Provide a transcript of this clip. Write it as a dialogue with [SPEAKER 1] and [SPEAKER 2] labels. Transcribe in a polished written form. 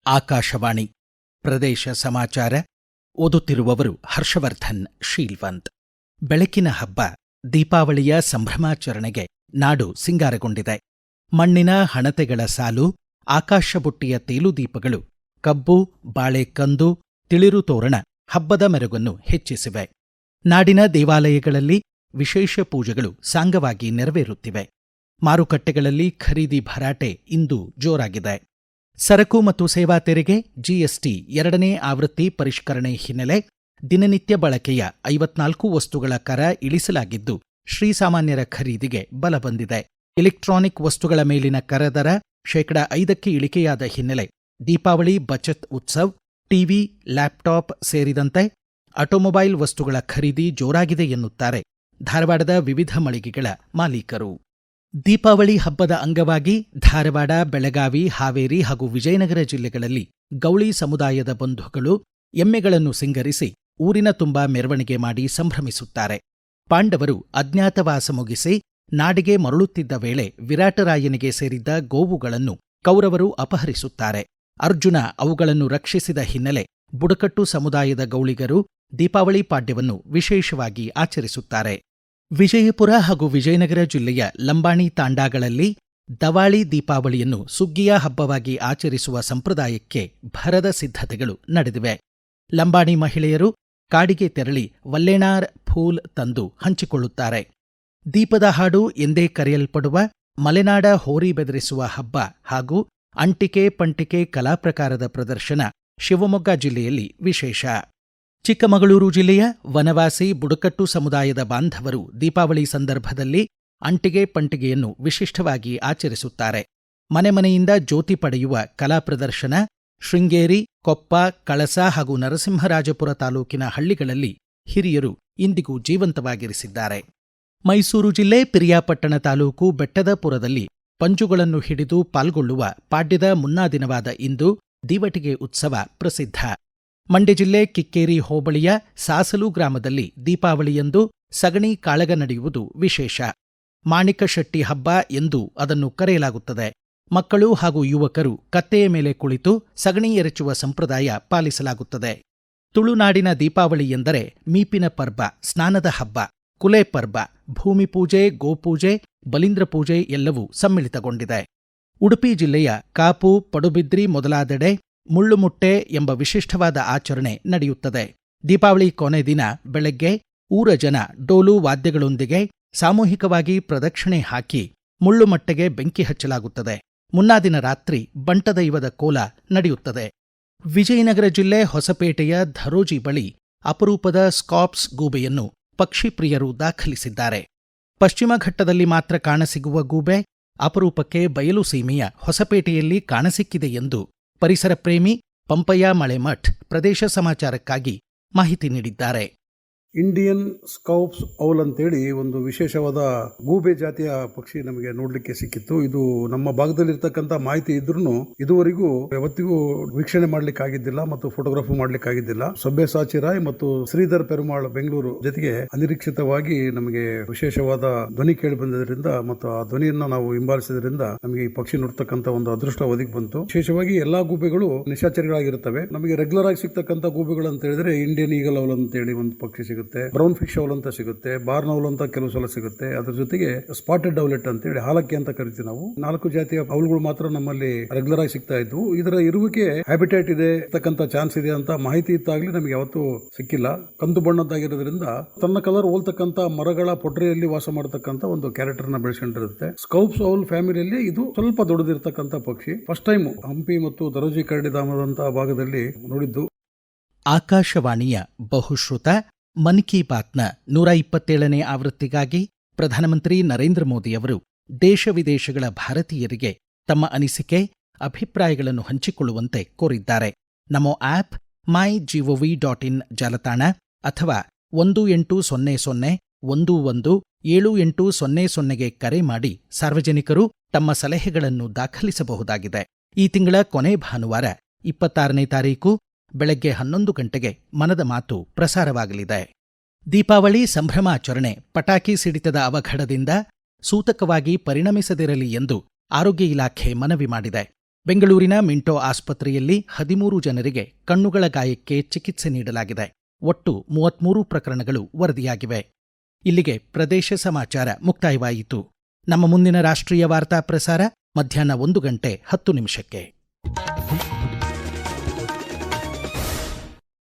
[SPEAKER 1] ಆಕಾಶವಾಣಿ ಪ್ರದೇಶ ಸಮಾಚಾರ ಓದುತ್ತಿರುವವರು ಹರ್ಷವರ್ಧನ್ ಶೀಲ್ವಂತ್. ಬೆಳಕಿನ ಹಬ್ಬ ದೀಪಾವಳಿಯ ಸಂಭ್ರಮಾಚರಣೆಗೆ ನಾಡು ಸಿಂಗಾರಗೊಂಡಿದೆ. ಮಣ್ಣಿನ ಹಣತೆಗಳ ಸಾಲು, ಆಕಾಶಬುಟ್ಟಿಯ ತೇಲುದೀಪಗಳು, ಕಬ್ಬು, ಬಾಳೆಕಂದು, ತಿಳಿರು ತೋರಣ ಹಬ್ಬದ ಮೆರುಗನ್ನು ಹೆಚ್ಚಿಸಿವೆ. ನಾಡಿನ ದೇವಾಲಯಗಳಲ್ಲಿ ವಿಶೇಷ ಪೂಜೆಗಳು ಸಾಂಗವಾಗಿ ನೆರವೇರುತ್ತಿವೆ. ಮಾರುಕಟ್ಟೆಗಳಲ್ಲಿ ಖರೀದಿ ಭರಾಟೆ ಇಂದು ಜೋರಾಗಿದೆ. ಸರಕು ಮತ್ತು ಸೇವಾ ತೆರಿಗೆ ಜಿಎಸ್ಟಿ 2ನೇ ಆವೃತ್ತಿ ಪರಿಷ್ಕರಣೆ ಹಿನ್ನೆಲೆ ದಿನನಿತ್ಯ ಬಳಕೆಯ 54 ವಸ್ತುಗಳ ಕರ ಇಳಿಸಲಾಗಿದ್ದು, ಶ್ರೀಸಾಮಾನ್ಯರ ಖರೀದಿಗೆ ಬಲ ಬಂದಿದೆ. ಇಲೆಕ್ಟ್ರಾನಿಕ್ ವಸ್ತುಗಳ ಮೇಲಿನ ಕರ ದರ 5% ಇಳಿಕೆಯಾದ ಹಿನ್ನೆಲೆ ದೀಪಾವಳಿ ಬಚತ್ ಉತ್ಸವ್, ಟಿವಿ, ಲ್ಯಾಪ್ಟಾಪ್ ಸೇರಿದಂತೆ ಆಟೋಮೊಬೈಲ್ ವಸ್ತುಗಳ ಖರೀದಿ ಜೋರಾಗಿದೆ ಎನ್ನುತ್ತಾರೆ ಧಾರವಾಡದ ವಿವಿಧ ಮಳಿಗೆಗಳ ಮಾಲೀಕರು. ದೀಪಾವಳಿ ಹಬ್ಬದ ಅಂಗವಾಗಿ ಧಾರವಾಡ, ಬೆಳಗಾವಿ, ಹಾವೇರಿ ಹಾಗೂ ವಿಜಯನಗರ ಜಿಲ್ಲೆಗಳಲ್ಲಿ ಗೌಳಿ ಸಮುದಾಯದ ಬಂಧುಗಳು ಎಮ್ಮೆಗಳನ್ನು ಸಿಂಗರಿಸಿ ಊರಿನ ತುಂಬಾ ಮೆರವಣಿಗೆ ಮಾಡಿ ಸಂಭ್ರಮಿಸುತ್ತಾರೆ. ಪಾಂಡವರು ಅಜ್ಞಾತವಾಸ ಮುಗಿಸಿ ನಾಡಿಗೆ ಮರಳುತ್ತಿದ್ದ ವೇಳೆ ವಿರಾಟರಾಯನಿಗೆ ಸೇರಿದ್ದ ಗೋವುಗಳನ್ನು ಕೌರವರು ಅಪಹರಿಸುತ್ತಾರೆ. ಅರ್ಜುನ ಅವುಗಳನ್ನು ರಕ್ಷಿಸಿದ ಹಿನ್ನೆಲೆ ಬುಡಕಟ್ಟು ಸಮುದಾಯದ ಗೌಳಿಗರು ದೀಪಾವಳಿ ಪಾಡ್ಯವನ್ನು ವಿಶೇಷವಾಗಿ ಆಚರಿಸುತ್ತಾರೆ. ವಿಜಯಪುರ ಹಾಗೂ ವಿಜಯನಗರ ಜಿಲ್ಲೆಯ ಲಂಬಾಣಿ ತಾಂಡಾಗಳಲ್ಲಿ ದವಾಳಿ ದೀಪಾವಳಿಯನ್ನು ಸುಗ್ಗಿಯ ಹಬ್ಬವಾಗಿ ಆಚರಿಸುವ ಸಂಪ್ರದಾಯಕ್ಕೆ ಭರದ ಸಿದ್ಧತೆಗಳು ನಡೆದಿವೆ. ಲಂಬಾಣಿ ಮಹಿಳೆಯರು ಕಾಡಿಗೆ ತೆರಳಿ ವಲ್ಲೇಣಾರ್ ಫೂಲ್ ತಂದು ಹಂಚಿಕೊಳ್ಳುತ್ತಾರೆ. ದೀಪದ ಹಾಡು ಎಂದೇ ಕರೆಯಲ್ಪಡುವ ಮಲೆನಾಡ ಹೋರಿ ಬೆದರಿಸುವ ಹಬ್ಬ ಹಾಗೂ ಅಂಟಿಕೆ ಪಂಟಿಕೆ ಕಲಾಪ್ರಕಾರದ ಪ್ರದರ್ಶನ ಶಿವಮೊಗ್ಗ ಜಿಲ್ಲೆಯಲ್ಲಿ ವಿಶೇಷ. ಚಿಕ್ಕಮಗಳೂರು ಜಿಲ್ಲೆಯ ವನವಾಸಿ ಬುಡಕಟ್ಟು ಸಮುದಾಯದ ಬಾಂಧವರು ದೀಪಾವಳಿ ಸಂದರ್ಭದಲ್ಲಿ ಅಂಟಿಗೆ ಪಂಟಿಗೆಯನ್ನು ವಿಶಿಷ್ಟವಾಗಿ ಆಚರಿಸುತ್ತಾರೆ. ಮನೆ ಮನೆಯಿಂದ ಜ್ಯೋತಿ ಪಡೆಯುವ ಕಲಾ ಪ್ರದರ್ಶನ ಶೃಂಗೇರಿ, ಕೊಪ್ಪ, ಕಳಸ ಹಾಗೂ ನರಸಿಂಹರಾಜಪುರ ತಾಲೂಕಿನ ಹಳ್ಳಿಗಳಲ್ಲಿ ಹಿರಿಯರು ಇಂದಿಗೂ ಜೀವಂತವಾಗಿರಿಸಿದ್ದಾರೆ. ಮೈಸೂರು ಜಿಲ್ಲೆ ಪಿರಿಯಾಪಟ್ಟಣ ತಾಲೂಕು ಬೆಟ್ಟದಪುರದಲ್ಲಿ ಪಂಜುಗಳನ್ನು ಹಿಡಿದು ಪಾಲ್ಗೊಳ್ಳುವ ಪಾಡ್ಯದ ಮುನ್ನಾ ದಿನವಾದ ಇಂದು ದೀವಟಿಗೆ ಉತ್ಸವ ಪ್ರಸಿದ್ಧ. ಮಂಡ್ಯ ಜಿಲ್ಲೆ ಕಿಕ್ಕೇರಿ ಹೋಬಳಿಯ ಸಾಸಲು ಗ್ರಾಮದಲ್ಲಿ ದೀಪಾವಳಿಯಂದು ಸಗಣಿ ಕಾಳಗ ನಡೆಯುವುದು ವಿಶೇಷ. ಮಾಣಿಕಶೆಟ್ಟಿ ಹಬ್ಬ ಎಂದು ಅದನ್ನು ಕರೆಯಲಾಗುತ್ತದೆ. ಮಕ್ಕಳು ಹಾಗೂ ಯುವಕರು ಕತ್ತೆಯ ಮೇಲೆ ಕುಳಿತು ಸಗಣಿ ಎರಚುವ ಸಂಪ್ರದಾಯ ಪಾಲಿಸಲಾಗುತ್ತದೆ. ತುಳುನಾಡಿನ ದೀಪಾವಳಿ ಎಂದರೆ ಮೀಪಿನ ಪರ್ಬ, ಸ್ನಾನದ ಹಬ್ಬ, ಕುಲೆ ಪರ್ಬ, ಭೂಮಿ ಪೂಜೆ, ಗೋಪೂಜೆ, ಬಲಿಂದ್ರ ಪೂಜೆ ಎಲ್ಲವೂ ಸಮ್ಮಿಳಿತಗೊಂಡಿದೆ. ಉಡುಪಿ ಜಿಲ್ಲೆಯ ಕಾಪು, ಪಡುಬಿದ್ರಿ ಮೊದಲಾದೆಡೆ ಮುಳ್ಳುಮುಟ್ಟೆ ಎಂಬ ವಿಶಿಷ್ಟವಾದ ಆಚರಣೆ ನಡೆಯುತ್ತದೆ. ದೀಪಾವಳಿ ಕೊನೆ ದಿನ ಬೆಳಗ್ಗೆ ಊರ ಜನ ಡೋಲು ವಾದ್ಯಗಳೊಂದಿಗೆ ಸಾಮೂಹಿಕವಾಗಿ ಪ್ರದಕ್ಷಿಣೆ ಹಾಕಿ ಮುಳ್ಳುಮಟ್ಟೆಗೆ ಬೆಂಕಿ ಹಚ್ಚಲಾಗುತ್ತದೆ. ಮುನ್ನಾ ದಿನ ರಾತ್ರಿ ಬಂಟದೈವದ ಕೋಲ ನಡೆಯುತ್ತದೆ. ವಿಜಯನಗರ ಜಿಲ್ಲೆ ಹೊಸಪೇಟೆಯ ಧರೋಜಿ ಬಳಿ ಅಪರೂಪದ ಸ್ಕಾಪ್ಸ್ ಗೂಬೆಯನ್ನು ಪಕ್ಷಿಪ್ರಿಯರು ದಾಖಲಿಸಿದ್ದಾರೆ. ಪಶ್ಚಿಮ ಘಟ್ಟದಲ್ಲಿ ಮಾತ್ರ ಕಾಣಸಿಗುವ ಗೂಬೆ ಅಪರೂಪಕ್ಕೆ ಬಯಲು ಸೀಮೆಯ ಹೊಸಪೇಟೆಯಲ್ಲಿ ಕಾಣಸಿಕ್ಕಿದೆ ಎಂದು ಪರಿಸರ ಪ್ರೇಮಿ ಪಂಪಯ್ಯ ಮಳೆಮಠ್ ಪ್ರದೇಶ ಸಮಾಚಾರಕ್ಕಾಗಿ ಮಾಹಿತಿ ನೀಡಿದ್ದಾರೆ.
[SPEAKER 2] ಇಂಡಿಯನ್ ಸ್ಕೌಪ್ಸ್ ಔಲ್ ಅಂತೇಳಿ ಒಂದು ವಿಶೇಷವಾದ ಗೂಬೆ ಜಾತಿಯ ಪಕ್ಷಿ ನಮಗೆ ನೋಡ್ಲಿಕ್ಕೆ ಸಿಕ್ಕಿತ್ತು. ಇದು ನಮ್ಮ ಭಾಗದಲ್ಲಿರ್ತಕ್ಕಂಥ ಮಾಹಿತಿ ಇದ್ರೂ ಇದುವರೆಗೂ ಯಾವತ್ತಿಗೂ ವೀಕ್ಷಣೆ ಮಾಡ್ಲಿಕ್ಕೆ ಆಗಿದ್ದಿಲ್ಲ ಮತ್ತು ಫೋಟೋಗ್ರಫಿ ಮಾಡ್ಲಿಕ್ಕೆ ಆಗಿದ್ದಿಲ್ಲ. ಸಭ್ಯಸಾಚಿ ರಾಯ್ ಮತ್ತು ಶ್ರೀಧರ್ ಪೆರುಮಾಳ್ ಬೆಂಗಳೂರು ಜೊತೆಗೆ ಅನಿರೀಕ್ಷಿತವಾಗಿ ನಮಗೆ ವಿಶೇಷವಾದ ಧ್ವನಿ ಕೇಳಿ ಬಂದಿದ್ದರಿಂದ ಮತ್ತು ಆ ಧ್ವನಿಯನ್ನ ನಾವು ಹಿಂಬಾಲಿಸಿದ್ರಿಂದ ನಮಗೆ ಈ ಪಕ್ಷಿ ನೋಡ್ತಕ್ಕಂಥ ಒಂದು ಅದೃಷ್ಟ ಒದಗಿ ಬಂತು. ವಿಶೇಷವಾಗಿ ಎಲ್ಲಾ ಗೂಬೆಗಳು ನಿಶಾಚರಿಗಳಾಗಿರುತ್ತವೆ. ನಮಗೆ ರೆಗ್ಯುಲರ್ ಆಗಿ ಸಿಗ್ತಕ್ಕಂಥ ಗೂಬೆಗಳು ಅಂತ ಹೇಳಿದ್ರೆ ಇಂಡಿಯನ್ ಈಗಲ್ ಔಲ್ ಅಂತ ಹೇಳಿ ಒಂದು ಪಕ್ಷಿ ಸಿಗುತ್ತೆ, ಬ್ರೌನ್ ಫಿಶ್ ಔಲ್ ಅಂತ ಸಿಗುತ್ತೆ, ಬಾರ್ನ್ ಔಲ್ ಅಂತ ಕೆಲವು ಸಲ ಸಿಗುತ್ತೆ. ಅದ್ರ ಜೊತೆಗೆ ಸ್ಪಾಟೆಡ್ ಔಲೆಟ್ ಅಂತ ಹೇಳಿ ಹಾಲಕ್ಕಿ ಅಂತ ಕರಿತೀವಿ ನಾವು. 4 ಜಾತಿಯ ಔಲ್ಗಳು ಮಾತ್ರ ನಮ್ಮಲ್ಲಿ ರೆಗ್ಯುಲರ್ ಆಗಿ ಸಿಗ್ತಾ ಇದ್ವು. ಇದರ ಇರುವಿಕೆ ಹ್ಯಾಬಿಟೇಟ್ ಇದೆ ಇರ್ತಕ್ಕಂಥ ಚಾನ್ಸ್ ಇದೆ ಅಂತ ಮಾಹಿತಿ ಇತ್ತಾಗ್ಲಿ ನಮಗೆ ಯಾವತ್ತೂ ಸಿಕ್ಕಿಲ್ಲ. ಕಂದು ಬಣ್ಣದ್ದಾಗಿರೋದ್ರಿಂದ ತನ್ನ ಕಲರ್ ಹೋಲ್ತಕ್ಕಂಥ ಮರಗಳ ಪೊಟ್ರೆಯಲ್ಲಿ ವಾಸ ಮಾಡತಕ್ಕಂಥ ಒಂದು ಕ್ಯಾರೆಕ್ಟರ್ ನ ಬೆಳೆಸ್ಕೊಂಡಿರುತ್ತೆ. ಸ್ಕೌಪ್ಸ್ ಔಲ್ ಫ್ಯಾಮಿಲಿಯಲ್ಲಿ ಇದು ಸ್ವಲ್ಪ ದೊಡ್ಡದಿರ್ತಕ್ಕಂಥ ಪಕ್ಷಿ. ಫಸ್ಟ್ ಟೈಮ್ ಹಂಪಿ ಮತ್ತು ದರೋಜಿ ಕರಡಿ ಧಾಮದಂತಹ ಭಾಗದಲ್ಲಿ ನೋಡಿದ್ದು.
[SPEAKER 1] ಆಕಾಶವಾಣಿಯ ಬಹುಶ್ರುತ ಮನ್ ಕಿ ಬಾತ್ನ 127ನೇ ಆವೃತ್ತಿಗಾಗಿ ಪ್ರಧಾನಮಂತ್ರಿ ನರೇಂದ್ರ ಮೋದಿಯವರು ದೇಶ ವಿದೇಶಗಳ ಭಾರತೀಯರಿಗೆ ತಮ್ಮ ಅನಿಸಿಕೆ, ಅಭಿಪ್ರಾಯಗಳನ್ನು ಹಂಚಿಕೊಳ್ಳುವಂತೆ ಕೋರಿದ್ದಾರೆ. ನಮೋ ಆಪ್, MyGov.in ಜಾಲತಾಣ ಅಥವಾ 1800117800ಗೆ ಕರೆ ಮಾಡಿ ಸಾರ್ವಜನಿಕರು ತಮ್ಮ ಸಲಹೆಗಳನ್ನು ದಾಖಲಿಸಬಹುದಾಗಿದೆ. ಈ ತಿಂಗಳ ಕೊನೆ ಭಾನುವಾರ 26ನೇ ತಾರೀಕು ಬೆಳಗ್ಗೆ 11 ಗಂಟೆಗೆ ಮನದ ಮಾತು ಪ್ರಸಾರವಾಗಲಿದೆ. ದೀಪಾವಳಿ ಸಂಭ್ರಮಾಚರಣೆ ಪಟಾಕಿ ಸಿಡಿತದ ಅವಘಡದಿಂದ ಸೂತಕವಾಗಿ ಪರಿಣಮಿಸದಿರಲಿ ಎಂದು ಆರೋಗ್ಯ ಇಲಾಖೆ ಮನವಿ ಮಾಡಿದೆ. ಬೆಂಗಳೂರಿನ ಮಿಂಟೋ ಆಸ್ಪತ್ರೆಯಲ್ಲಿ 13 ಜನರಿಗೆ ಕಣ್ಣುಗಳ ಗಾಯಕ್ಕೆ ಚಿಕಿತ್ಸೆ ನೀಡಲಾಗಿದೆ. ಒಟ್ಟು 33 ಪ್ರಕರಣಗಳು ವರದಿಯಾಗಿವೆ. ಇಲ್ಲಿಗೆ ಪ್ರದೇಶ ಸಮಾಚಾರ ಮುಕ್ತಾಯವಾಯಿತು. ನಮ್ಮ ಮುಂದಿನ ರಾಷ್ಟ್ರೀಯ ವಾರ್ತಾ ಪ್ರಸಾರ ಮಧ್ಯಾಹ್ನ 1:10 ನಿಮಿಷಕ್ಕೆ.